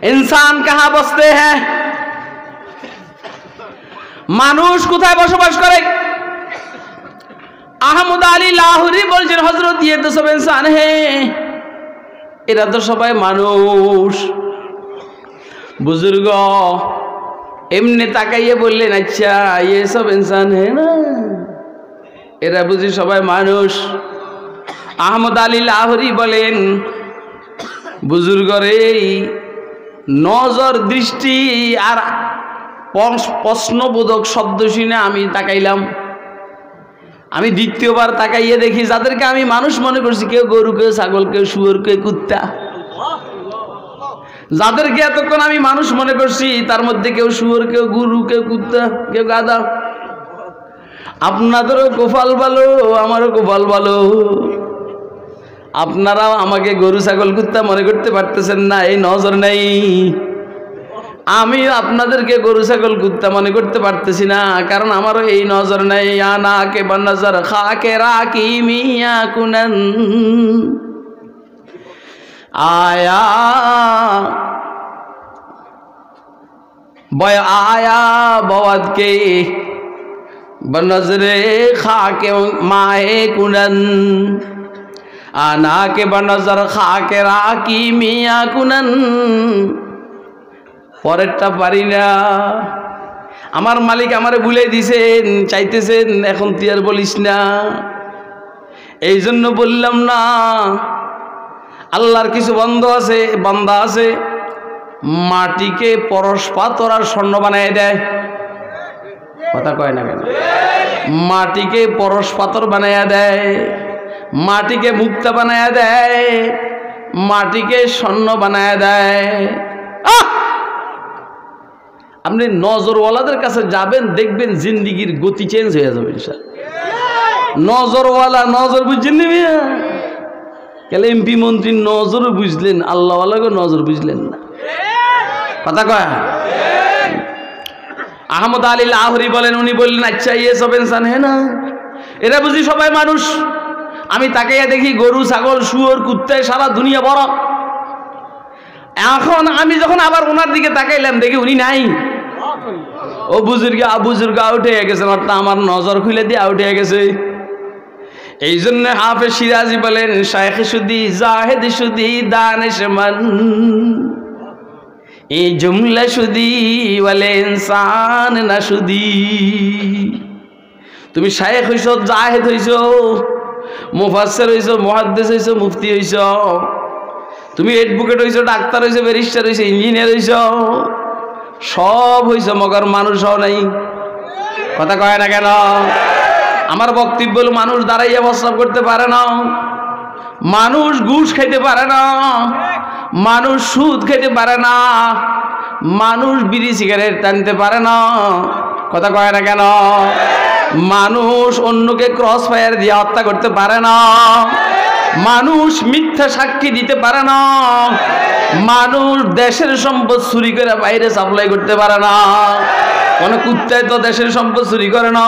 इंसान कहाँ बसते हैं মানুষ কোথায় বসবাস করে আহমদ আলী লাহোরি বলছেন হযরত ये तो सब इंसान है এরা তো সবাই মানুষ বুজুর্গ এমনি তাকাইয়ে বললেন আচ্ছা ये सब इंसान है ना এরা বুঝি সবাই মানুষ আহমদ আলী লাহোরি বলেন বুজুর্গ রে নজর দৃষ্টি আর প্রশ্নবোধক শব্দ শুনে আমি তাকাইলাম আমি দ্বিতীয়বার তাকাইয়ে দেখি যাদেরকে আমি মানুষ মনে করছি কেউ গরু কেউ ছাগল কেউ শুয়োর কেউ কুত্তা যাদেরকে এতক্ষণ আমি মানুষ মনে করছি তার মধ্যে কেউ শুয়োর কেউ গরু কেউ কুত্তা কেউ গাধা আপনাদেরও কপাল ভালো আমারও কপাল ভালো আপনারাও আমাকে গরু ছাগল কুত্তা মনে করতে পারতেছেন না এই নজর নেই আমি আপনাদেরকে গরু ছাগল কুত্তা মনে করতে পারতেছি না কারণ আমারও এই নজর নেই আনা কে বনজর খাকে রাকি মিয়া কুনন আয়া বয় আয়া বওয়াদ কে বনজরে খাকে মায়ে কুনন আনা কে বনজর খাকে রাকি মিয়া কুনন পরেরটা পারি না আমার মালিক আমারে ভুলে দিছেন চাইতেছেন এখন তুই আর বলিস না এই জন্য বললাম না আল্লাহর কিছু বান্দা আছে মাটিকে পরশ পাথর আর স্বর্ণ বানায় দেয় কথা কয় না কেন মাটিকে পরশ পাথর বানায়া দেয় মাটিকে মুক্তা বানায়া দেয় মাটিকে স্বর্ণ বানায়া দেয় আপনি নজরওয়ালাদের কাছে যাবেন দেখবেন জিন্দিগির গতি চেঞ্জ হয়ে যাবে নজরওয়ালা নজর বুঝছেন না কেন এমপি মন্ত্রী নজর বুঝলেন আল্লাহওয়ালাকে নজর বুঝলেন না কথা কয় আহমদ আলী লাহোরি বলেন উনি বললেন আচ্ছা ये सब इंसान है ना এরা বুঝি সবাই মানুষ আমি তাকাইয়া দেখি গরু ছাগল শুয়োর কুত্তায় সারা দুনিয়া বড় এখন আমি যখন আবার ওনার দিকে তাকাইলাম দেখি উনি নাই ও বুজুর্গ আউট হয়ে গেছে আমার নজর খুলে দিয়ে আউট হয়ে গেছে এই জন্য হাফেজ সিরাজি বলেন শায়েখ সুদি জাহেদ সুদি দানিশ মান এই জুমলা সুদি বলে ইনসান না সুদি তুমি শায়েখ হইছো জাহেদ হইছো মুফাসসির হইছো মুহাদ্দিস হইছো মুফতি হইছো তুমি এডভোকেট হইছো ডাক্তার হইছো ব্যারিস্টার হইছো ইঞ্জিনিয়ার হইছো সব হইছো মগর মানুষ হও নাই কথা কয় না কেন আমার বক্তব্য হলো মানুষ দাঁড়াইয়া প্রস্রাব করতে পারে না মানুষ ঘুষ খেতে পারে না মানুষ সুদ খেতে পারে না মানুষ বিড়ি সিগারেট টানতে পারে না কথা কয় না কেন মানুষ অন্যকে ক্রস ফায়ার দিয়ে হত্যা করতে পারে না মানুষ মিথ্যা সাক্ষী দিতে পারে না মানুষ দেশের সম্পদ চুরি করে বাইরে সাপ্লাই করতে পারে না কোন কুত্তায় তো দেশের সম্পদ চুরি করে না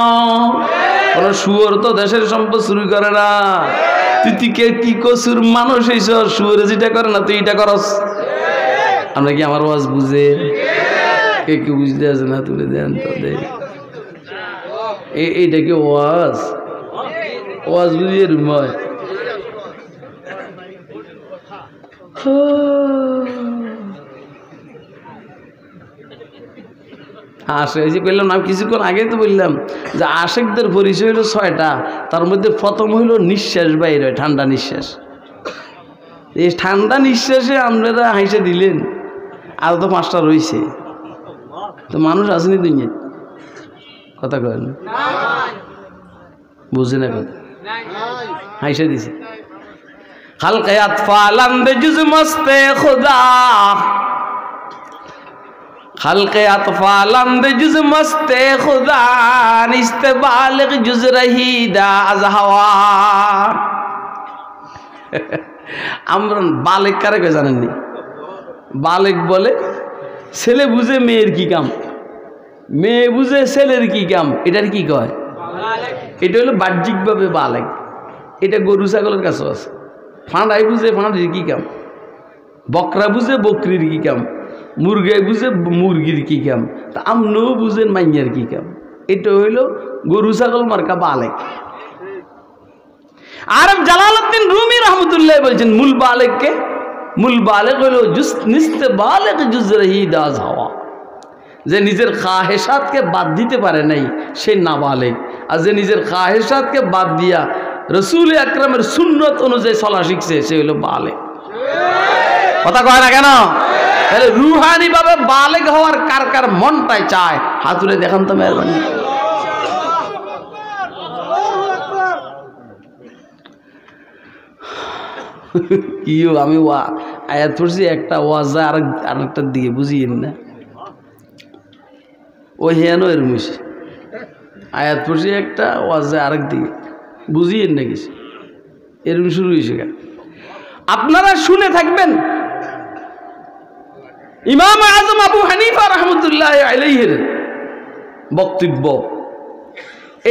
কোন শুয়োর তো দেশের সম্পদ চুরি করে না তুই কি কসুর মানুষ হইছ শুয়োর যেটা করে না তুই এটা করস আমরা কি আমার ওয়াজ বুঝে কে কি বুঝতে আছে না তুলে দেন তো দে এইটা কি ওয়াজ বুঝিয়ে রুময় আশেক বললাম না কিছুক্ষণ আগে তো বললাম যে আশেকদের পরিচয় হলো ৬টা তার মধ্যে প্রথম হইল নিঃশ্বাস বাইরে ঠান্ডা নিঃশ্বাস এই ঠান্ডা নিঃশ্বাসে আপনারা হাসে দিলেন আর তো 5টা রয়েছে তো মানুষ আসেনি দুনিয়া কথা কয় না বুঝে না কথা হাসে দিছে খালকে আতফালান্দ জুজ মস্তে খুদা খালকে আতফালান্দ জুজ মস্তে খুদা নিস্তে বালিগ জুজ রহিদা আজ হাওয়া আমরা বালিগ কারে কে জানেননি বালিগ বলে ছেলে বুঝে মেয়ের কি কাম মেয়ে বুঝে ছেলের কি কাম এটার কি কয় এটা হলো বাহ্যিকভাবে বালিগ এটা গরু ছাগলের কাছে আছে ফাঁড়াই বুঝে ফাঁড়ির কি কাম বকরা বুঝে বকরির কি কাম মুরগাই বুঝে মুরগির কি কাম, তা আমনও বুঝেন মাইয়ার কি কাম। এটা হইল গরু ছাগল মার্কা বালেক। আর জালালউদ্দিন রুমি রহমতুল্লাহ বলছেন মূল বালেককে, মূল বালেক হইল নিস্তে বালেক জুজরহি দাজ হাওয়া, যে নিজের খাহেসাতকে বাদ দিতে পারে নাই সে নাবালেক, আর যে নিজের খাহেসাতকে বাদ দিয়া রসুল আকরামের সুন্নত অনুযায়ী চলা শিখছে সে হলো বালেক। কথা কয় না কেন? তাহলে রুহানি ভাবে বালেক হওয়ার কার কার মনটাই চায় হাত তুলে দেখান তো মেহরবানি। কি আমি আয়াত পড়ছি একটা ওয়াজ আরেকটার দিকে বুঝিয়েন না, ওই হেন এরম হয়েছে। আয়াত পড়ছি একটা ওয়াজ আরেক দিকে বুঝিয়েন না কিছু, এরম শুরু হয়েছে। আপনারা শুনে থাকবেন ইমাম আজম আবু হানিফা রহমতুল্লাহ আলাইহির বক্তব্য।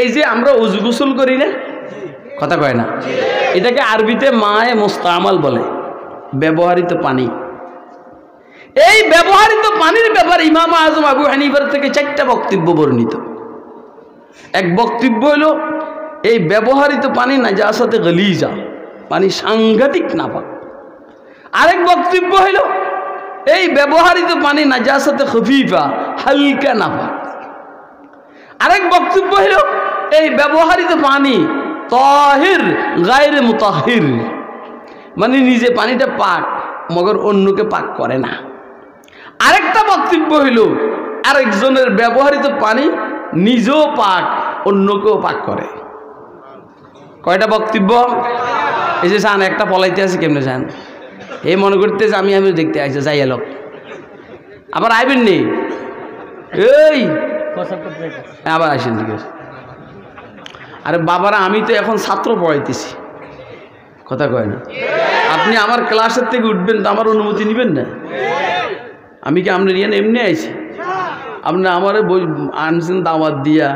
এই যে আমরা ওযু গোসল করি না, কথা কয় না, এটাকে আরবিতে মায়ে মুস্তামাল বলে, ব্যবহৃত পানি। এই ব্যবহৃত পানির ব্যাপারে ইমাম আজম আবু হানিফার থেকে 4টা বক্তব্য বর্ণিত। এক বক্তব্য হলো এই ব্যবহৃত পানি নাজাসাতে গলিজা, পানি সাংঘাতিক নাপাক। আরেক বক্তব্য হলো এই ব্যবহৃত পানি নাজাসাতে খফিফা, হালকা নাপাক। আরেক বক্তব্য হলো এই ব্যবহৃত পানি তাহির গায়রে মুতাহির, মানে নিজে পানিটা পাক মগর অন্যকে পাক করে না। আরেকটা বক্তব্য হইল আরেকজনের ব্যবহৃত পানি নিজেও পাক অন্যকেও পাক করে। কয়টা বক্তব্য? এই যে চান একটা পলাইতে আছে, কেমনে চান এই মনে করতেছে আমি দেখতে আসছে যাই এলো, আবার আইবেন নি এই আবার আসেন। ঠিক আছে, আরে বাবারা আমি তো এখন ছাত্র পড়াইতেছি, কথা কয় না। আপনি আমার ক্লাসের থেকে উঠবেন তো আমার অনুমতি নেবেন না? আমি কি আপনার ইয়ে এমনি আইছি? আপনি আমার আনছেন দাওয়াত দিয়া,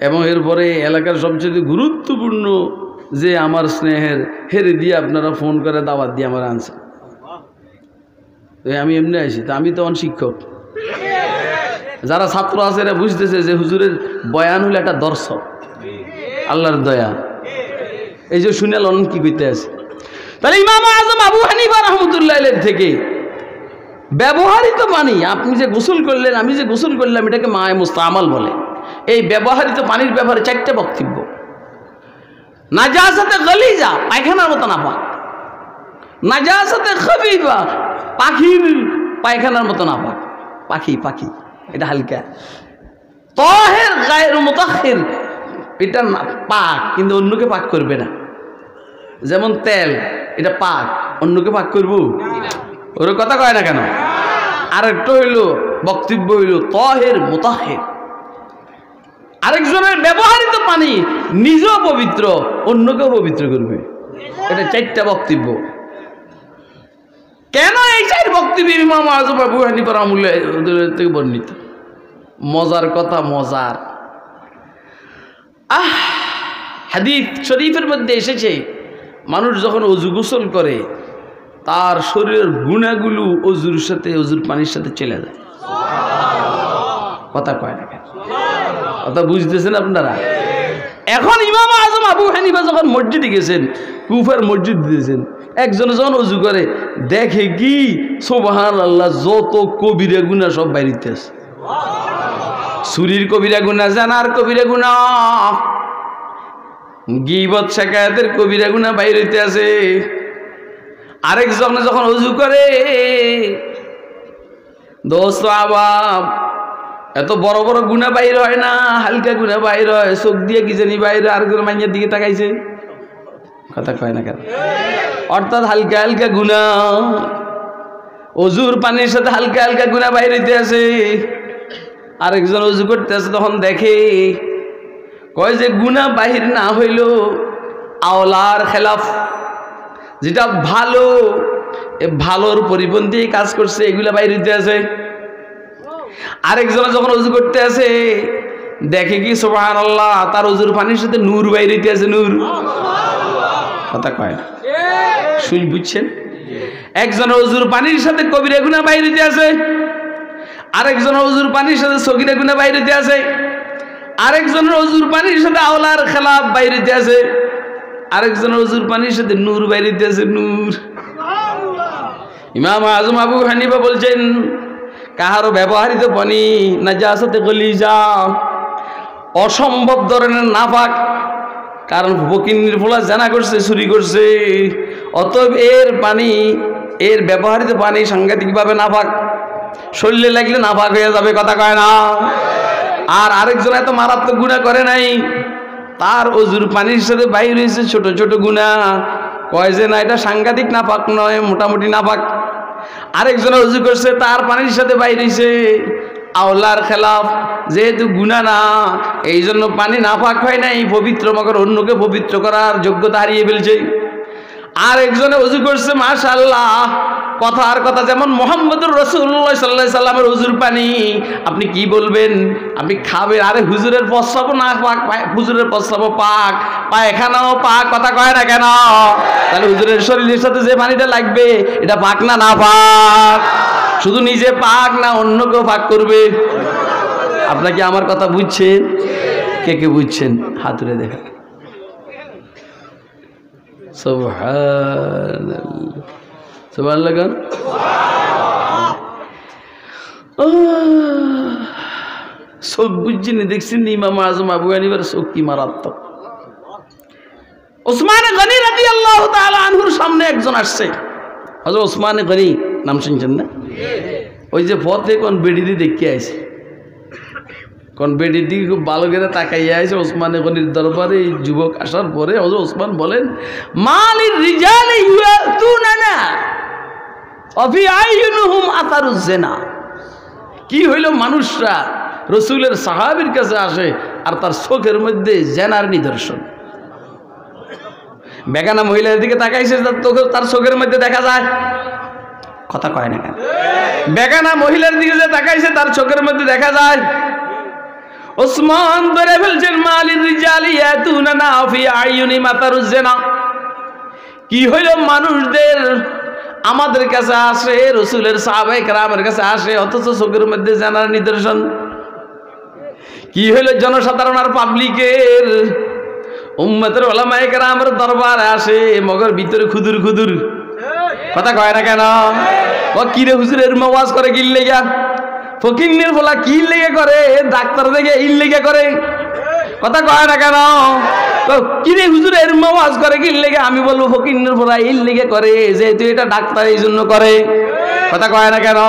এবং এরপরে এলাকার সবচেয়ে গুরুত্বপূর্ণ যে আমার স্নেহের হেরে দিয়ে আপনারা ফোন করে দাওয়াত দিয়ে আমার আনছেন। আমি এমনি আইছি, তা আমি তো শিক্ষক। যারা ছাত্র আছে এরা বুঝতেছে যে হুজুরের বয়ান হলো একটা দর্শক, আল্লাহর দয়া। এই যে শুনে লন কি করতে আছে। তাহলে ইমাম আজম আবু হানিফা রহমতুল্লাহ থেকে ব্যবহৃত পানি, আপনি যে গোসল করলেন, আমি যে গোসল করলাম, এটাকে মায়ে মুস্তামাল বলে। এই ব্যবহৃত পানির ব্যাপারে 4টা বক্তব্য। নাজাসাতে গলিজা, পায়খানার মতো নাপাক। নাজাসাতে খফিফা, পাখির পায়খানার মতো নাপাক, পাখি পাখি এটা হালকা। তাহির গায়রে মুতাহির, এটা পাক কিন্তু অন্যকে পাক করবে না। যেমন তেল, এটা পাক, অন্যকে পাক করব ওর কথা কয় না কেন? আরেকটা হইল বক্তব্য হইল তাহির মুতাহির, আরেকজনের ব্যবহৃত পানি নিজেও পবিত্র অন্যকেও পবিত্র করবে। এটা 4টা বক্তব্য। কেন এই 4 বক্তব্য ইমাম আজম আবু হানিফা রাহমাতুল্লাহ থেকে বর্ণিত? মজার কথা, মজার। হাদিস শরীফের মধ্যে এসেছে মানুষ যখন অজু গোসল করে তার শরীরের গুণাগুলো অজুর সাথে, অজুর পানির সাথে চলে যায়। কথা কয় না কেন? কথা বুঝতেছেন আপনারা? এখন ইমাম আজম আবু হানিফা যখন মসজিদে গেছেন, কুফার মসজিদ দিয়েছেন, একজন যখন অজু করে দেখে কি সুবহানাল্লাহ, যত কবিরা গুনাহ সব বাইরিতে আছে। চুরির কবিরা গুনাহ, জানার কবিরা গুনাহ, গীবত শিকায়াতের কবিরা গুনাহ বাইর হইতে আছে। আরেকজন যখন অজু করে, দোস্ত আবাব, এত বড় বড় গুনাহ বাইর হয় না, হালকা গুনাহ বাইর হয়, চোখ দিয়ে কি জানি বাইর। আরেকজন মাইয়ার দিকে তাকাইছে, কথা কয় না কেন? অর্থাৎ হালকা হালকা গুনাহ, অজুর পানির সাথে হালকা হালকা গুনাহ বাইর হইতে আছে। আরেকজন অজু করতে আছে, তখন দেখে কয় যে গুনাহ বাহির না হইল আওলার খেলাফ, যেটা ভালো, ভালোর পরিপন্থী কাজ করছে, এগুলা বাইর হইতে আছে। আরেকজন যখন অজু করতে আছে দেখে কি সুবহানাল্লাহ, তার অজুর পানির সাথে নূর বাইর হইতে আছে, নূর। কথা কয় না? শুন, বুঝছেন? একজনের ওযুর পানির সাথে কবিরা গুনাহ বাইরেতে আছে, আরেকজনের ওযুর পানির সাথে সগীরা গুনাহ বাইরেতে আছে, আরেকজনের ওযুর পানির সাথে আওলার খেলাফ বাইরেতে আছে, আরেকজনের ওযুর পানির সাথে নূর বাইরেতে আছে, নূর। ইমাম আজম আবু হানিফা বলছেন কাহারও ব্যবহারিত পানি নাজাসাতে গলিজা, অসম্ভব ধরনের নাপাক, কারণ ফকিন্নির ফোলা জানা করছে, চুরি করছে, অতএব এর পানি, এর ব্যবহারিত পানি সাংঘাতিকভাবে নাপাক, শরীরে লাগলে নাপাক হয়ে যাবে, কথা কয় না। আর আরেকজন এত মারাত্মক গুনাহ করে নাই, তার ওযুর পানির সাথে বাইর হয়েছে ছোট ছোট গুনাহ, কয় যে না এটা সাংঘাতিক নাপাক নয়, মোটামুটি নাপাক। আরেকজন ওযু করছে, তার পানির সাথে বাইর হয়েছে আওলার খেলাফ, যেহেতু গুনাহ না এই জন্য পানি নাপাক হয় নাই, পবিত্র, মগর অন্যকে পবিত্র করার যোগ্যতা হারিয়ে ফেলছে। আর একজনে ওযু করছে মাশাআল্লাহ, কথার কথা যেমন মুহাম্মদুর রাসূলুল্লাহ সাল্লাল্লাহু আলাইহি সাল্লামের ওযুর পানি, আপনি কি বলবেন, আপনি খাবেন, আরে হুজুরের প্রস্রাবও না পাক, হুজুরের প্রস্রাবও পাক, পায়খানাও পাক, কথা কয় না কেন? তাহলে হুজুরের শরীরের সাথে যে পানিটা লাগবে এটা পাক না না পাক? শুধু নিজে পাক না অন্যকেও পাক করবে। আপনারা কি আমার কথা বুঝছেন? কে কে বুঝছেন হাত তুলে দেখা। সুবহানাল্লাহ, সুবহানাল্লাহ। চোখ বুঝছেন, দেখছেন ইমাম আজম আবু হানিফার চোখ কি মারাত্মক। ওসমান গনি রাদিয়াল্লাহু তাআলা আনহুর সামনে একজন আসছে, হযরত ওসমান গনি নাম শুনছেন না? ওই যে পথে কোন বেড়ি দিয়ে দেখে আইছে, কোন বেড়ির দিকে খুব ভালো করে তাকাইয়া আছে ওসমান গনির দরবারে। এই যুবক আসার পরে হযরত ওসমান বলেন, মালির রিজালি ইয়াতুনানা ওয়াফি আইয়ুনহুম আতারুজ জিনা। কি হইল, মানুষরা রাসূলের সাহাবীর কাছে আসে আর তার চোখের মধ্যে জিনার নিদর্শন। বেগানা মহিলার দিকে তাকাইছে, তার চোখের মধ্যে দেখা যায়, কথা কয় না কেন? বেগানা মহিলার দিকে যে তাকাইছে তার চোখের মধ্যে দেখা যায়। ওসমান ধরে ফেলছেন, মালির রিজালি ইয়াতুনানা ফি আইয়ুনি মাতারুজ জিনা। কি হইল, মানুষদের আমাদের কাছে আসে, রাসূলের সাহাবায়ে কেরামের কাছে আসে, অথচ চোখের মধ্যে জানার নিদর্শন। কি হইল, জনসাধারণ আর পাবলিকের, উম্মতের উলামায়ে কেরামের দরবারে আসে, মগর ভিতরে খুদুর খুদুর, কথা কয় না কেন? ও কি রে হুজুর এর ওয়াজ করে কি লেগা? ফকিন্নির ফলা কি লেগে করে, ডাক্তার দেখে ইল লেগে করে, কথা কয় না কেন? কি রে হুজুর এর ওয়াজ করে কি লেগে? আমি বলবো ফকিন্নির ফলা ইল লেগে করে, যেহেতু এটা ডাক্তার এই জন্য করে, কথা কয় না কেন?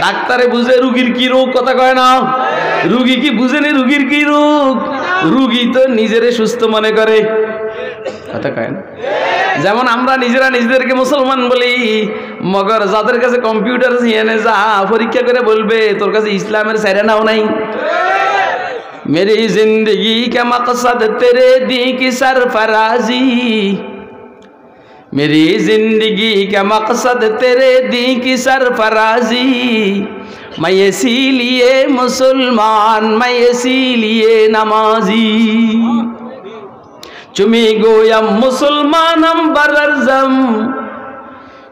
ডাক্তারে বুঝে রুগীর কি রোগ, কথা কয় না? রুগী কি বুঝেনি রুগীর কি রোগ? রুগী তো নিজেরে সুস্থ মনে করে, কথা কয় না? যেমন আমরা নিজেরা নিজেদেরকে মুসলমান বলি, মগর যাদের কাছে কম্পিউটার এনে যা পরীক্ষা করে বলবে তোর কাছে ইসলামের সেরেনাও নাই। মেরি জিন্দগি কা মকসদ তেরে दी की सरफराजी, मेरी जिंदगी का मकसद तेरे दी की सरफराजी, मैं इसीलिए मुसलमान, मैं इसीलिए नमाजी, चुमी गोयम मुसलमानम बलरजम,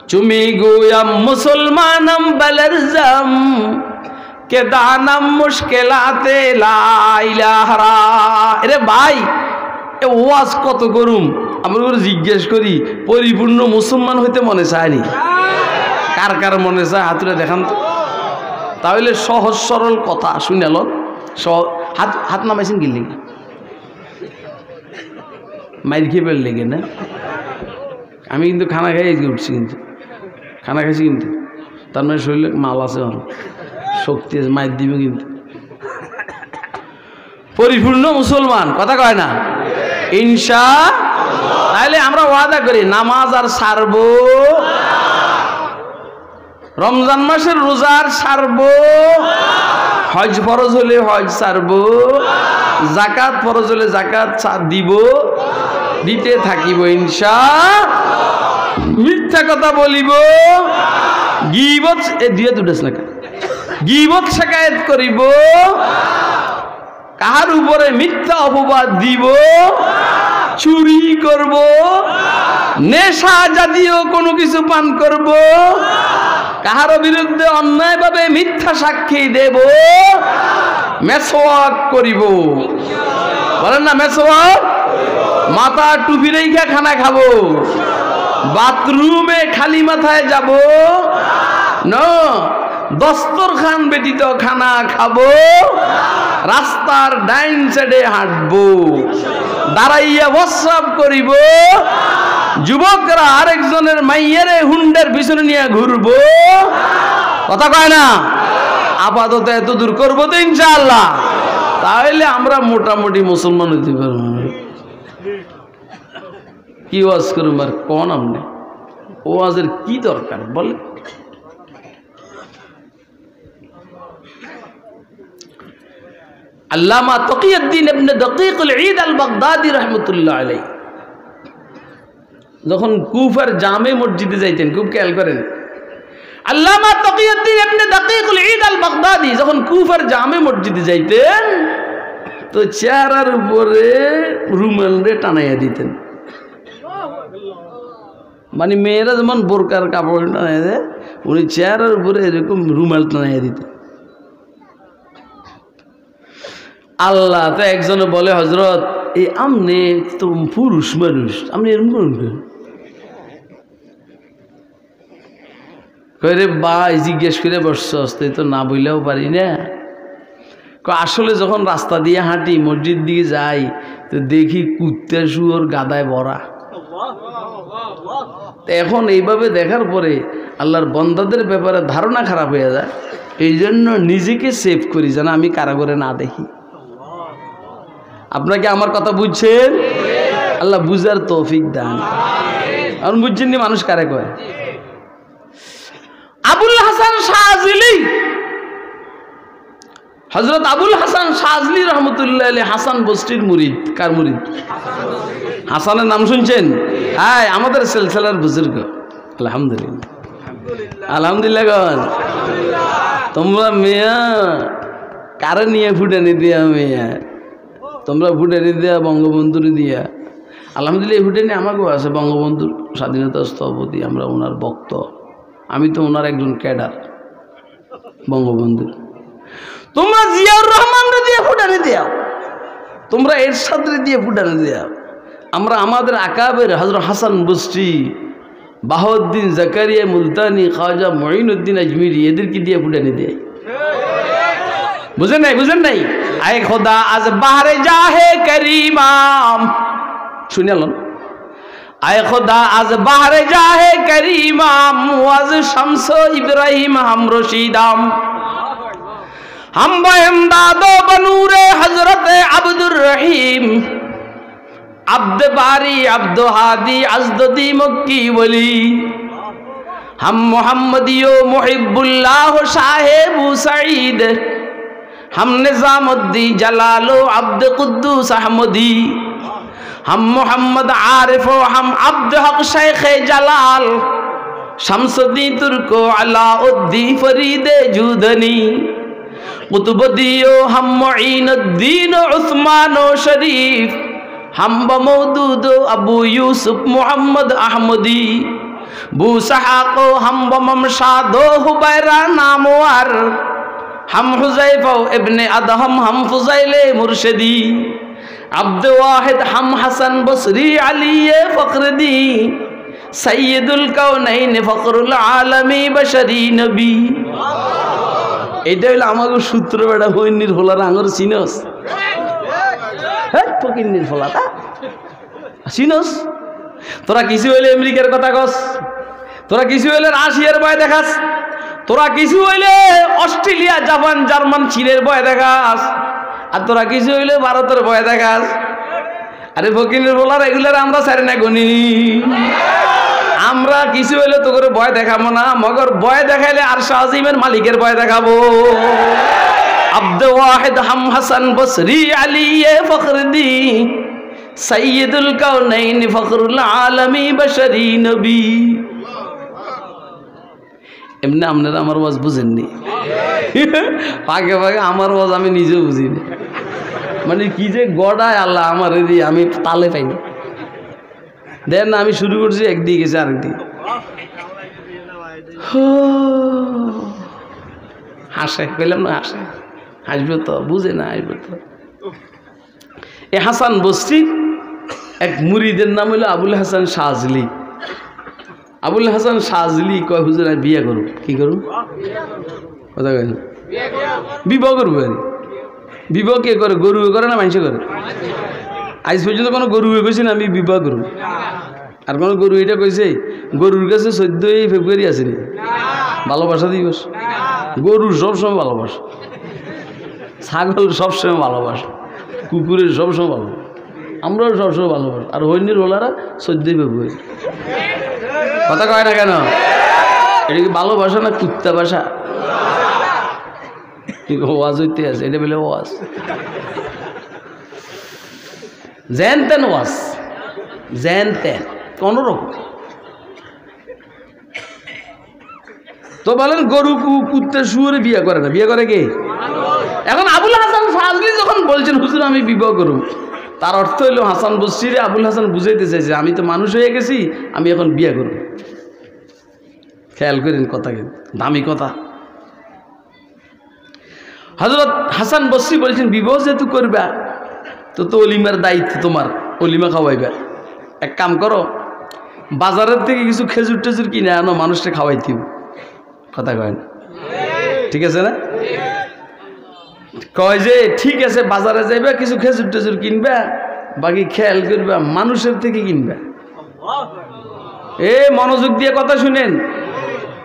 चुमी गोयम मुसलमानम बलरजम, के दानम मुश्किलाते ला इलाहा। अरे भाई এ ওয়াজ কত করুম, আমরা জিজ্ঞেস করি পরিপূর্ণ মুসলমান হইতে মনে চায়নি? কার কার মনে চায় হাতুরে দেখান তো। তাহলে সহজ সরল কথা শুনেল, হাত হাত নামাইছেন কি লেগে? মাইর খেয়ে পেল লেগে না? আমি কিন্তু খানা খাই উঠছি, কিন্তু খানা খাইছি, কিন্তু তার মানে শরীরে মাল আছে, শক্তি আছে, মাইর দিবে কিন্তু। পরিপূর্ণ মুসলমান, কথা কয় না? ইনশাআল্লাহ। তাহলে আমরা ওয়াদা করি নামাজ আর ছাড়বো, রমজান মাসের রোজার ছাড়বো, হজ ফরজ হলে হজ ছাড়বো, যাকাত ফরজ হলে যাকাত দিব, দিতে থাকিব ইনশাআল্লাহ। মিথ্যা কথা বলিব, গীবত দিয়ে দুটাস না, গীবত শিকায়েত করিব, কাহার উপরে মিথ্যা অপবাদ দিব, চুরি করব, নেশা জাতীয় কোনো কিছু পান করব, কাহার বিরুদ্ধে অন্যায়ভাবে মিথ্যা সাক্ষী দেব, মেসওয়াক করিব। বলেন না মেসওয়াক? মাথা টুপি রেখে খানা খাবো, বাথরুমে খালি মাথায় যাব না, দস্তরখান ব্যতীত খানা খাবো, রাস্তার ডাইন সাইডে হাঁটবো, দাঁড়াইয়া প্রস্রাব করিব, যুবকরা আরেকজনের মাইয়ারে হুন্ডের পিছনে নিয়ে ঘুরবো। কথা কয় না? আপাতত এত দূর করবো তো ইনশাআল্লাহ, তাহলে আমরা মোটামুটি মুসলমান হইতে পারবো। কি ওয়াজ করুন আর কোন আপনি ওয়াজের কি দরকার বলে? আল্লামা তকিউদ্দিন ইবনে দাকিকুল ঈদ আল বাগদাদি রাহমাতুল্লাহ আলাইহি যখন কুফার জামে মসজিদে যাইতেন, খুব খেয়াল করেন, আল্লামা তকিউদ্দিন ইবনে দাকিকুল ঈদ আল বাগদাদি যখন কুফার জামে মসজিদে যাইতেন তো চেহারার উপরে রুমাল রে টানাইয়া দিতেন। মানে মেয়েরা যেমন বোরকার কাপড় টানাইয়া দেয়, উনি চেহারার উপরে এরকম রুমাল টানাইয়া দিতেন। আল্লাহ তো একজনে বলে, হজরত এই আমনে তো পুরুষ মানুষ, আপনি এরকম করুন রে ভাই, জিজ্ঞেস করে বসছস, তুই তো না বললেও পারি না। আসলে যখন রাস্তা দিয়ে হাঁটি, মসজিদ দিকে যাই, তো দেখি কুত্তা শুয়োর গাদায় ভরা। এখন এইভাবে দেখার পরে আল্লাহর বন্দাদের ব্যাপারে ধারণা খারাপ হয়ে যায়, এই জন্য নিজেকে সেভ করি যেন আমি কারাগারে না দেখি। আপনাকে আমার কথা বুঝছেন? আল্লাহ বুঝার তৌফিক দান। এখন বুঝছেন নি মানুষ কারে কয়? আবুল হাসান শাহজিলি, হযরত আবুল হাসান শাহজিলি রহমতুল্লাহ আলাইহি হাসান বস্তির মুরিদ। কার মুরিদ? হাসানের নাম শুনছেন? হ্যাঁ, আমাদের সিলসিলার বুজুর্গ। আলহামদুলিল্লাহ, আলহামদুলিল্লাহ। গণ তোমরা মেয়া কারে নিয়ে ফুটানি দিয়া, মেয়া তোমরা ফুটানি দিয়া বঙ্গবন্ধুর দিয়া। আলহামদুলিল্লাহ, এই ফুটানি আমাকেও আছে। বঙ্গবন্ধুর স্বাধীনতা স্থপতি, আমরা ওনার ভক্ত। আমি তো ওনার একজন ক্যাডার বঙ্গবন্ধুর। তোমরা জিয়াউর রহমান দিয়ে ফুটানি দিয়াও, তোমরা এরশাদ দিয়ে ফুটানি দিয়াও। আমরা আমাদের আকাবের হযরত হাসান বস্তি, বাহাউদ্দিন জাকারিয়া মুলতানি, খাজা মঈনুদ্দিন আজমিরি, এদেরকে দিয়ে ফুটানি দেয়। বুঝেন নাই? বুঝেন নাই? আয় খোদা আজ বাহারে জাহে করিমাম, শুনিলেন? আয় খোদা আজ বাহারে জাহে করিমাম, ওয়াজ শামস ইব্রাহিম হাম রশিদাম, हम बहमदादो बनूरे हजरत अब्दुर रहीम, अब्द बारी अब्द हादी अजदी मक्की वली, हम मोहम्मदियो मुहिब्बुल्लाह साहेब सईद, हम निजामुद्दीन जलालो अब्द कुद्दूस अहमदी, हम मोहम्मद आरिफो हम अब्द हक शेख जलाल, शमसुद्दीन तुर्को अलाउद्दीन फरीदे जुदनी, कुतुबुद्दीन हम मुईनुद्दीन उस्मान शरीफ, हम बमौदूद अबू यूसुफ मोहम्मद अहमदी, बूसहाको हम बमशादो हुबैरा नामवर, हम हुज़ैफा इब्ने अदहम हम फुज़ैले मुर्शिदी, अब्द वाहिद हम हसन बसरी अली फ़ख्रुद्दी, सैयदुल कौनैन फ़ख्रुल आलमी बशरी नबी। এটা হইলো আমাকে সূত্র বেড়া হইনির ফোলার আঙর চিনস? হ্যাঁ, ফকিন্নির ফোলাটা চিনস? তোরা কিছু হইলে আমেরিকার কথা কস, তোরা কিছু হইলে রাশিয়ার ভয় দেখাস, তোরা কিছু হইলে অস্ট্রেলিয়া জাপান জার্মান চীনের ভয় দেখাস, আর তোরা কিছু হইলে ভারতের ভয় দেখাস। আরে ফকিন্নির ফোলার এগুলার আমরা সারি না গনি। আমরা কিছু হইলে তো করে ভয় দেখাবো না, মগর ভয় দেখাইলে আর শাহজিমের মালিকের ভয় দেখাবো। আব্দ ওয়াহিদ হাম হাসান বসরি আলী ফখরুদ্দি, সৈয়দুল কাউনাইন ফখরুল আলমী বশরি নবী। এমনি আপনারা আমার ওয়াজ বুঝেননি, ফাঁকে ফাঁকে আমার ওয়াজ আমি নিজেও বুঝিনি। মানে কি যে গড়ায় আল্লাহ আমার, আমি তালে পাইনি। দেন না আমি শুরু করছি একদিকে গেছে আরেকদিকে হাসে কইলাম না হাসে হাসবে তো বুঝে না আসবে তো এ হাসান বসরি এক মুরিদের নাম হলো আবুল হাসান শাহজলি আবুল হাসান শাহজলি কয় হুজুর আমি বিয়ে করুন কি করুন কথা কয় বিবাহ করবো আর বিবাহ কে করে গরু করে না মানুষে করে আজ পর্যন্ত কোনো গরু কইছে না আমি বিবাহ করুন আর কোনো গরু এটা কইছে গরুর কাছে 14 ফেব্রুয়ারি আছে নি ভালোবাসা দিবস গরু সবসময় ভালোবাসা ছাগল সবসময় ভালোবাসা কুকুরের সবসময় ভালোবাসা আমরাও সবসময় ভালোবাসা আর হইনির ওলারা 14 ফেব্রুয়ারি কথা কয় না কেন এটা কি ভালোবাসা না কুত্তা বাসা ওয়াজ হইতে আছে এটা বলে ওয়াজ জেন তেন ওয়াজ জেন তেন কোনরকম তো বলেন গরু কুত্তা শুয়োরে বিয়ে করে না বিয়ে করে কে এখন আবুল হাসান ফাজলি যখন বলছেন হুজুর আমি বিবাহ করুম তার অর্থ হইল হাসান বসরিরে আবুল হাসান বুঝাইতে চাইছে আমি তো মানুষ হয়ে গেছি আমি এখন বিয়ে করব খেয়াল করেন কথা কিন্তু দামি কথা হযরত হাসান বসরি বলছেন বিবাহ যেহেতু করবা তো অলিমার দায়িত্ব তোমার অলিমা খাওয়াইবা এক কাম করো বাজারের থেকে কিছু খেজুর টেজুর কিনে আনো মানুষকে খাওয়াইতে কথা কয় না ঠিক আছে না কয় যে ঠিক আছে বাজারে যাইবা কিছু খেজুর টেজুর কিনবা বাকি খেয়াল করবা মানুষের থেকে কিনবা মনোযোগ দিয়ে কথা শুনেন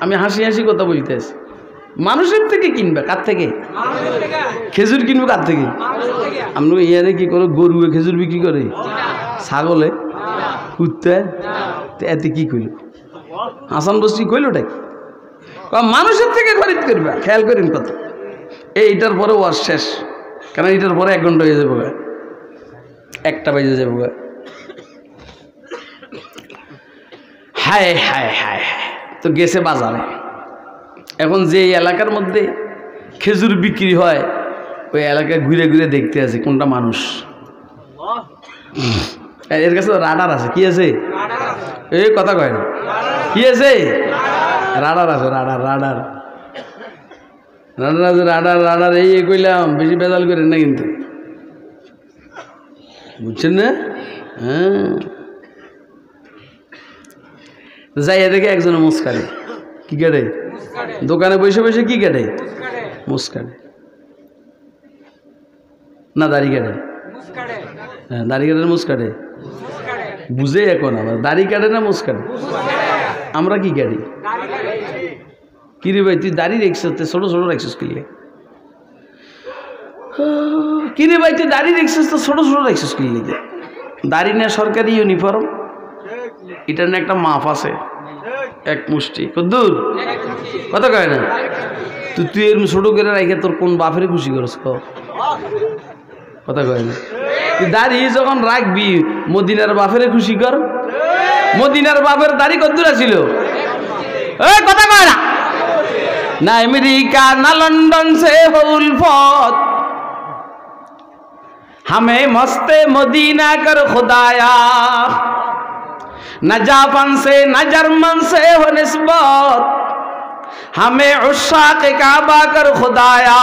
আমি হাসি হাসি কথা বলতেছি মানুষের থেকে কিনবা কার থেকে খেজুর কিনবো কার থেকে আমরা ইয়ারে কি করে গরু খেজুর বিক্রি করে ছাগলে কুত্তা এতে কি কইল হাসান বসরি কইল ওটাই মানুষের থেকে খরিদ করবা খেয়াল করেন কথা এইটার পরে ওয়াজ শেষ কারণ এটার পরে 1 ঘন্টা হয়ে যাবো 1টা বেজে যাবো হায় হায় হায় হায় তো গেছে বাজারে এখন যে এলাকার মধ্যে খেজুর বিক্রি হয় ওই এলাকায় ঘুরে ঘুরে দেখতে আছে কোনটা মানুষ এর কাছে রাডার আছে কি আছে এই কথা কয় না কি আছে রাডার আছে রাডার রাডার রাডার আছে রাডার রাডার এই কইলাম বেশি বেজাল করেন না কিন্তু বুঝছেন না হ্যাঁ যাইয়া দেখে একজনে মুস্কারে কি কাটে দোকানে বসে বসে কি কাটে মুস্কারে না দাড়ি কাটে হ্যাঁ দাড়ি কাটে মুস্কারে বুঝে এখন আবার দাড়ি কাটে না মুস্কারে আমরা কি কাটি কিরে ভাই তুই দাড়ি রেখছিস ছোট ছোট রাখছিস কি কিরে ভাই তুই দাড়ি রেখছিস তো ছোট ছোট রাখছিস কি লিখে দাড়ি না সরকারি ইউনিফর্ম এটার না একটা মাপ আছে এক মুষ্টি কদ্দুর কথা কয় না তুই এর ছোট করে রাখে তোর কোন বাপের খুশি করছ কথা কয় না তুই দাড়ি যখন রাখবি মদিনার বাপের খুশি কর মদিনার বাপের দাড়ি কদ্দুর ছিল কথা কয় না না আমেরিকা না লন্ডন সে हो उल्फत हमें मस्ते मदीना कर खुदाया न जापान से न जर्मन से हो निस्बत हमें उस्साक काबा कर खुदाया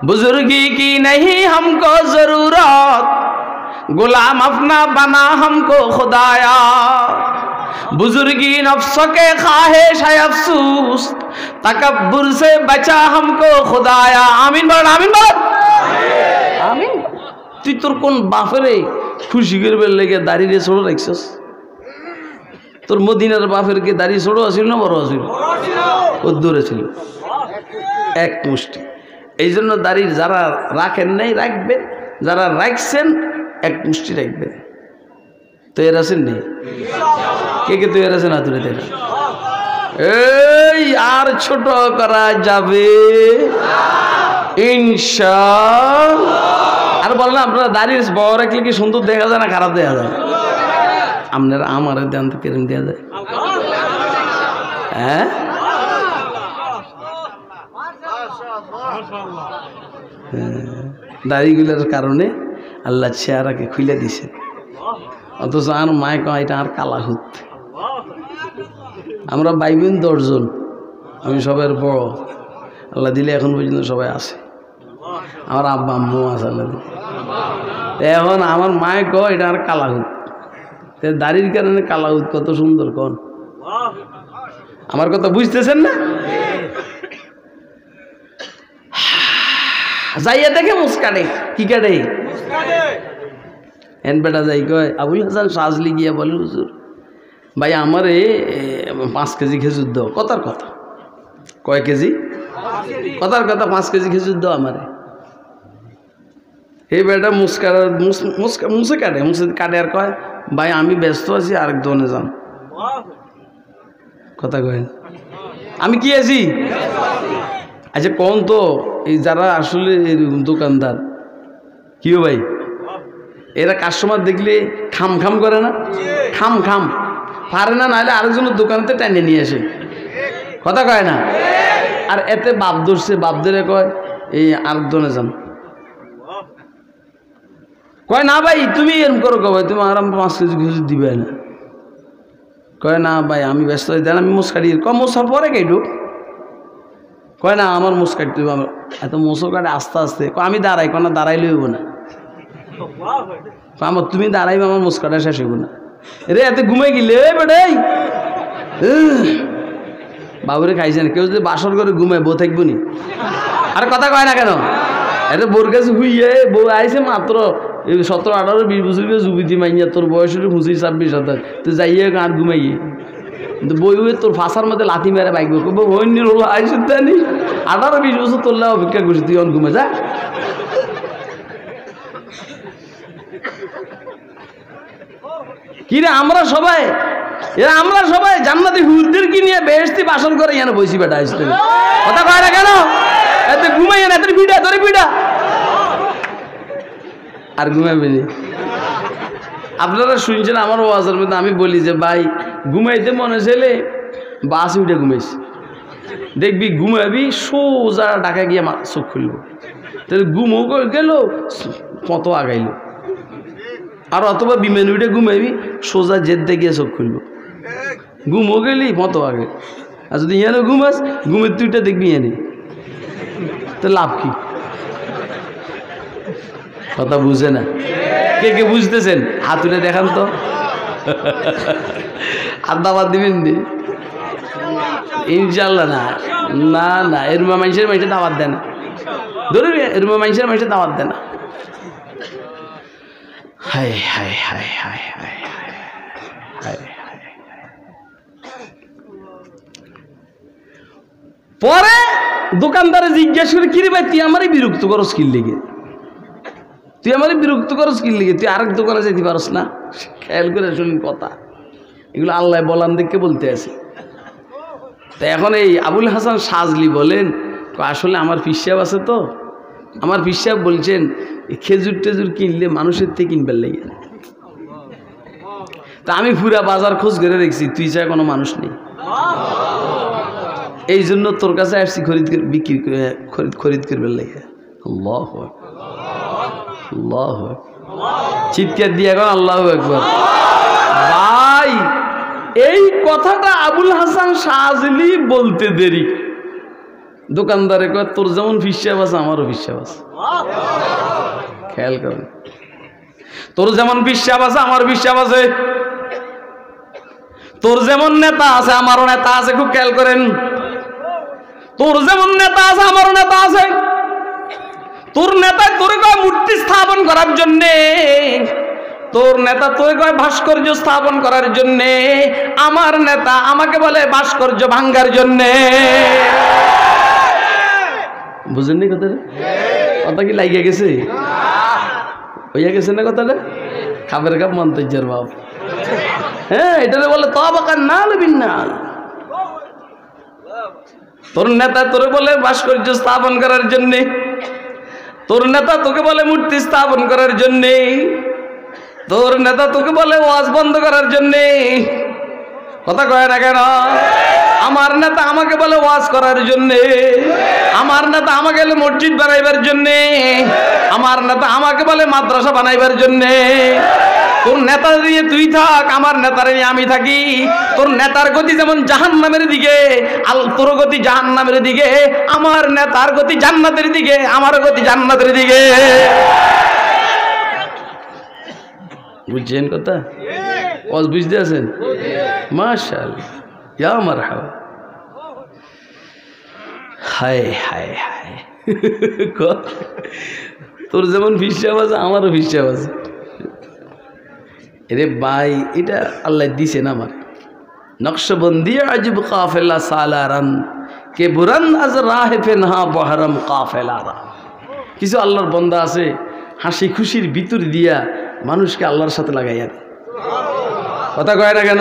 बुजुर्गी की नहीं हमको जरूरत गुलाम अपना बना हमको खुदाया बुजुर्गी नफ्स के ख्वाहिश है अफसूस तकब्बुर से बचा हमको खुदाया आमीन बोल आमीन बोल आमीन তুই তোর কোন বাপেরে খুশি করবে লেগে দাড়িয়ে ছোট রাখছিস তোর মদিনার বাপের কে দাড়ি ছোট আছিল না বড় আছিল কদ্দুরে ছিল এক মুষ্টি এই জন্য দাড়ির যারা রাখেন নাই রাখবেন যারা রাখছেন এক মুষ্টি রাখবেন তৈরি আছেন নেই কে কে তৈরি আছেন না তুলে দেন এই আর ছোট করা যাবে ইনশাআল্লাহ আর বললাম আপনারা দাড়ির বড় রাখলে কি সুন্দর দেখা যায় না খারাপ দেখা যায় আপনারা আমার দেন তো কেরম দেওয়া যায় হ্যাঁ দাড়িগুলোর কারণে আল্লাহ চেহারাকে খুলে দিছে অথচ আর মায় কয় এটা আর কালাহুত। আমরা ভাই বোন 10 জন, আমি সবার বড়, আল্লাহ দিলে এখন পর্যন্ত সবাই আছে, আমার আব্বা আম্মু আছে আল্লাহ দিলে। এখন আমার মায় কয় এটা আর কালাহুত, দাড়ির কারণে কালাহুত কত সুন্দর কন, আমার কথা বুঝতেছেন না? যাইয়া দেখে মুস্কাটে, কি কাটে এন বেটা যাই কয় আবুল হাসান সাজলি গিয়া বলে হুজুর ভাই আমারে 5 কেজি খেজুর দাও। কথার কথা, কয় কেজি? কথার কথা 5 কেজি খেজুর দাও আমারে। এই বেটা মুছে কাটে আর কয় ভাই আমি ব্যস্ত আছি, আরেক দোকানে যান। কথা কয় আমি কি আছি? আচ্ছা কোন তো এই যারা আসলে দোকানদার কি ভাই, এরা কাস্টমার দেখলে খাম খাম করে না? খাম খাম পারে না, নাহলে আরেকজনের দোকানেতে টেনে নিয়ে আসে। কথা কয় না? আর এতে বাপ ধরছে, বাপ ধরে কয় এই আরেকজনে যান। কয় না ভাই তুমি এরকম করো, কয় তুমি আরাম 5 কেজি কিছু দিবে না। কয় না ভাই আমি ব্যস্ত হয়ে দেন, আমি মোষ কাটি। কয় মোষার পরে কেটু? কয় না আমার মোষ কাটতে হবে, আমার এত মোষও কাটে আস্তে আস্তে। আমি দাঁড়াই, কয় না দাঁড়াইলে হইব না। আমার তুমি দাঁড়াইবে, আমার মোষ কাটা শেষ হইব না। রে এতে ঘুমাই গেলে বেটাই বাবুরে খাইছেন। কেউ যদি বাসর করে ঘুমায় বউ থাকবো নি? আর কথা কয় না কেন? এত বোর কাছে হুইয়ে বউ আইসে মাত্র 17, 18, 20 বছর যুবতী মাইয়া, তোর বয়স 25, 26, 27, তুই যাইয়ে আর ঘুমাইয়ে কিন্তু বই তোর ফাঁসার মধ্যে লাথি মেরে বাইক বইনির হলো আইসে জানি 18, 20 বছর তোরলে অপেক্ষা করছি, তুই অন ঘুমে যা। কিরে আমরা সবাই জান্নাতি হুরদের কি নিয়ে বেহেশতি বাসন করে এখানে বসি বেটা আসতে। কথা কয় না কেন? এতে ঘুমাইয়া না, এত পিঠা ধরে পিঠা আর ঘুমাইবে নি। আপনারা শুনছেন আমার ওয়াজের মধ্যে আমি বলি যে ভাই ঘুমাইতে মনে চাইলে বাস উঠে ঘুমাইছি, দেখবি ঘুমাবি সোজা ঢাকা গিয়ে চোখ খুলব, তাহলে ঘুমও গেল কত আগাইল। আর অথবা বিমান উঠে ঘুমাইবি সোজা জেদ্দে গিয়ে চোখ খুলব, ঘুমও গেলি মতো আগে। আর যদি ইয়ানে ঘুমাস ঘুমের তুইটা দেখবি ইয়ানে, তো লাভ কি? কথা বুঝে না? কে কে বুঝতেছেন হাত তুলে দেখান তো। আর দাবাত দিবেন দি ইনশাল্লাহ? না না না, এরমা মানুষের দাওয়াত দেয় না, ধরুন এরমা মানুষের দাওয়াত দেয় না। হায় হায় হায় হায় হায় হায়। পরে দোকানদারে জিজ্ঞাসা করে কিরে ভাই তুই আমারই বিরক্ত করস কি লেগে, তুই আমারই বিরক্ত করস কি লেগে, তুই আরেক দোকানে যেতে পারস না? খেয়াল করে শুনুন কথা, এগুলো আল্লাহ বলান দেখে বলতে আছে। তা এখন এই আবুল হাসান সাজলি বলেন আসলে আমার পিসাব আছে, তো আমার পিসাব বলছেন খেজুর টেজুর কিনলে মানুষের থেকে কিনবার লেগে। তা আমি পুরা বাজার খোঁজ করে দেখছি, তুই ছাড়া কোনো মানুষ নেই, এই জন্য তোর কাছে আসছি খরিদ করবার লেগে। আল্লাহু আকবার, আল্লাহু আকবার, চিৎকার দিয়ে এখন আল্লাহু আকবার। ভাই এই কথাটা আবুল হাসান সাজলি বলতে দেরি, দোকানদারে কয় তোর যেমন পিসাব আছে আমারও পিসাব আছে। খেয়াল করেন, তোর যেমন পিসাব আছে আমার পিসাব আছে, তোর যেমন নেতা আছে আমারও নেতা আছে। খুব খেয়াল করেন, তোর যেমন নেতা আছে আমারও নেতা আছে। তোর নেতা তোরে কয় মূর্তি স্থাপন করার জন্যে, তোর নেতা তোরে কয় ভাস্কর্য স্থাপন করার জন্যে, আমার নেতা আমাকে বলে ভাস্কর্য ভাঙ্গার জন্যে। বুঝেননি কথাটা? কথা কি লাগিয়ে গেছে? হইয়া গেছে না কথাটা? খাবের কাপ মন্তর্যের বাপ। হ্যাঁ, এটা বলে তবাকার না লবিন না। তোর নেতা তোরে বলে ভাস্কর্য স্থাপন করার জন্যে, তোর নেতা তোকে বলে মূর্তি স্থাপন করার জন্যে, তোর নেতা তোকে বলে ওয়াজ বন্ধ করার জন্যে। কথা কয় না কেন? আমার নেতা আমাকে বলে ওয়াজ করার জন্যে, আমার নেতা আমাকে বলে মসজিদ বানাইবার জন্যে, আমার নেতা আমাকে বলে মাদ্রাসা বানাইবার জন্যে। তোর নেতার নিয়ে তুই থাক, আমার নেতার নিয়ে আমি থাকি। তোর নেতার গতি যেমন জাহান্নামের দিকে, তোর গতি জাহান্নামের দিকে, আমার নেতার গতি জান্নাতের দিকে, আমার গতি জান্নাতের দিকে। বুঝছেন কথা? বুঝতে আছেন? মাশাআল্লাহ, ইয়া মারহাবা। হায় হায় হায়, তোর যেমন ফিসাব আছে আমারও ফিসাব আছে। এরে ভাই, এটা আল্লাহ দিছেন আমার। নকশবন্দি আজব কাফেলা সালারান কে বুরান আজ রাহে ফেনহা বহরম কাফেলারা। কিছু আল্লাহর বান্দা আছে হাসি খুশির ভিতর দিয়া মানুষকে আল্লাহর সাথে লাগাইয়া দেয়। কথা কয় না কেন?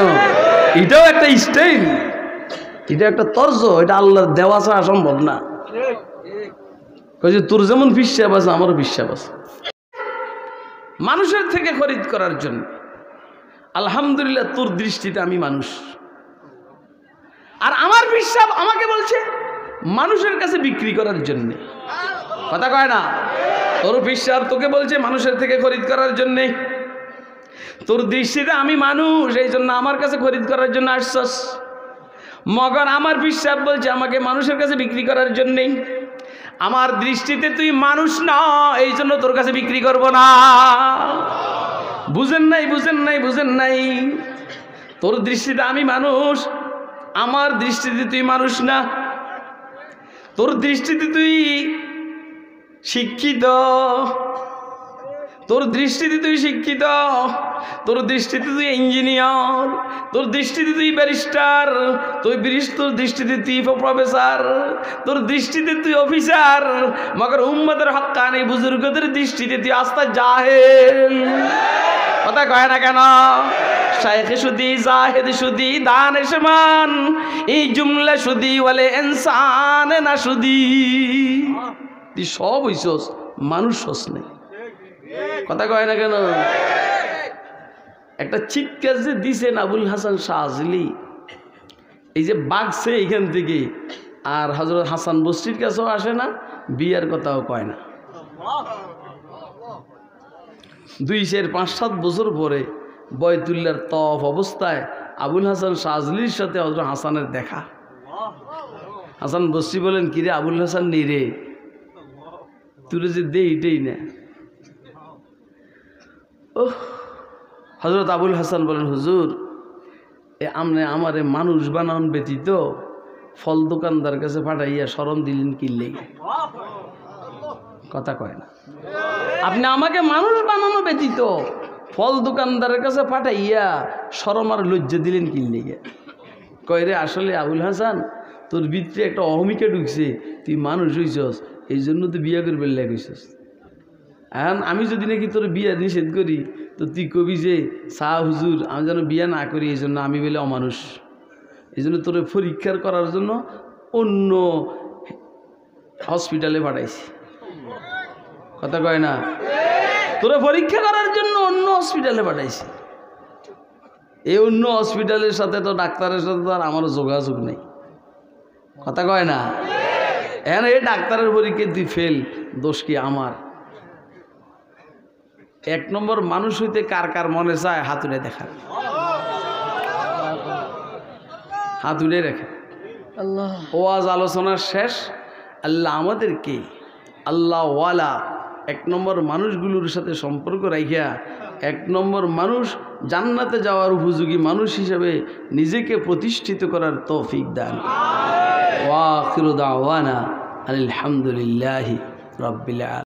এটাও একটা স্টাইল, এটা একটা তর্জ, এটা আল্লাহর দেওয়া ছাড়া সম্ভব না। তোর যেমন বিশ্বাস আছে আমারও বিশ্বাস আছে। মানুষের থেকে খরিদ করার জন্য আলহামদুলিল্লাহ তোর দৃষ্টিতে আমি মানুষ, আর আমার বিশ্বাস আমাকে বলছে মানুষের কাছে বিক্রি করার জন্য। কথা কয় না? তোর বিশ্বাস তোকে বলছে মানুষের থেকে খরিদ করার জন্য। তোর দৃষ্টিতে আমি মানুষ, এই জন্য আমার কাছে খরিদ করার জন্য আসছস। মগর আমার বিশ্বাস বলছে আমাকে মানুষের কাছে বিক্রি করার জন্যেই। আমার দৃষ্টিতে তুই মানুষ না, এই জন্য তোর কাছে বিক্রি করব না। বুঝেন নাই? বুঝেন নাই? বুঝেন নাই? তোর দৃষ্টিতে আমি মানুষ, আমার দৃষ্টিতে তুই মানুষ না। তোর দৃষ্টিতে তুই শিক্ষিত, তোর দৃষ্টিতে তুই শিক্ষিত, তোর দৃষ্টিতে তুই ইঞ্জিনিয়ার, তোর দৃষ্টিতে তুই ব্যারিস্টার, তোর দৃষ্টিতে তুই প্রফেসর, তোর দৃষ্টিতে তুই অফিসার, মগর উম্মতের হক্কানি বুজুর্গদের দৃষ্টিতে তুই আস্তা জাহেল। কথা কয় না কেন? শাইখ শুদি, জাহেদ শুদি, দানেশমান, এই জুমলা শুদি বলে ইনসান না শুদি। তুই সব হইছস, মানুষ হস নাই। কথা কয় না কেন? একটা চিৎকার যে দিছেন আবুল হাসান শাহজিলি, এই যে বাগছে এইখান থেকে, আর হযরত হাসান বস্তির কাছেও আসে না, বিয়ার কথাও কয় না। 2-5-7 বছর পরে বয়তুল্লার তফ অবস্থায় আবুল হাসান শাহজিলির সাথে হযরত হাসানের দেখা। হাসান বস্তি বলেন, কিরে আবুল হাসান নেই রে, তুলে যে দে এটাই না। ও হযরত আবুল হাসান বলেন, হুজুর আমনে আমারে মানুষ বানান ব্যতীত ফল দোকানদার কাছে পাঠাইয়া শরম দিলেন কিনলে? কথা কয় না? আপনি আমাকে মানুষ বানানো ব্যতীত ফল দোকানদারের কাছে পাঠাইয়া শরম আর লজ্জা দিলেন কিনলে? কয় রে, আসলে আবুল হাসান তোর ভিতরে একটা অহমিকা ঢুকছে, তুই মানুষ হইছস, এই জন্য তুই বিয়া করবে লাগছিস। এখন আমি যদি নাকি তোর বিয়া নিষেধ করি, তো তুই কবি যে শাহ হুজুর আমি যেন বিয়া না করি, এই জন্য আমি বলে অমানুষ। এই জন্য তোর পরীক্ষার করার জন্য অন্য হসপিটালে পাঠাইছি। কথা কয় না? তোরা পরীক্ষা করার জন্য অন্য হসপিটালে পাঠাইছি। এই অন্য হসপিটালের সাথে তো ডাক্তারের সাথে তো আর আমার যোগাযোগ নেই। কথা কয় না? এখন এই ডাক্তারের পরীক্ষা তুই ফেল, দোষ কি আমার? 1 নম্বর মানুষ হইতে কার কার মনে চায় হাত উঠে দেখা, হাত উঠে রেখে। ওয়াজ আলোচনা শেষ। আল্লাহ আমাদেরকে আল্লাহ ওয়ালা 1 নম্বর মানুষগুলোর সাথে সম্পর্ক রাখিয়া 1 নম্বর মানুষ জান্নাতে যাওয়ার উপযোগী মানুষ হিসেবে নিজেকে প্রতিষ্ঠিত করার তৌফিক দান। ওয়া আখিরু দাওয়ানা আলহামদুলিল্লাহি রাব্বিল আলামিন।